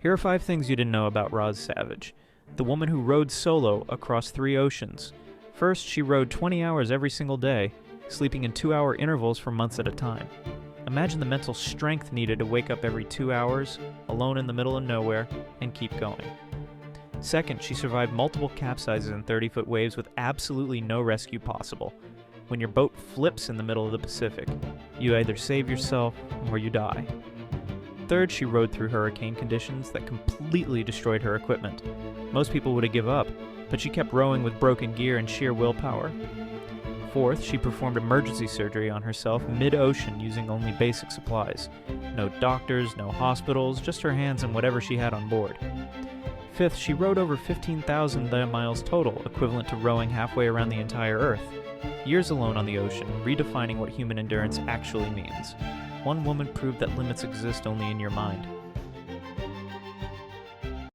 Here are 5 things you didn't know about Roz Savage, the woman who rode solo across 3 oceans. First, she rode 20 hours every single day, sleeping in 2-hour intervals for months at a time. Imagine the mental strength needed to wake up every 2 hours, alone in the middle of nowhere, and keep going. Second, she survived multiple capsizes in 30-foot waves with absolutely no rescue possible. When your boat flips in the middle of the Pacific, you either save yourself or you die. Third, she rode through hurricane conditions that completely destroyed her equipment. Most people would have given up, but she kept rowing with broken gear and sheer willpower. Fourth, she performed emergency surgery on herself mid-ocean using only basic supplies. No doctors, no hospitals, just her hands and whatever she had on board. Fifth, she rowed over 15,000 miles total, equivalent to rowing halfway around the entire Earth. Years alone on the ocean, redefining what human endurance actually means. One woman proved that limits exist only in your mind.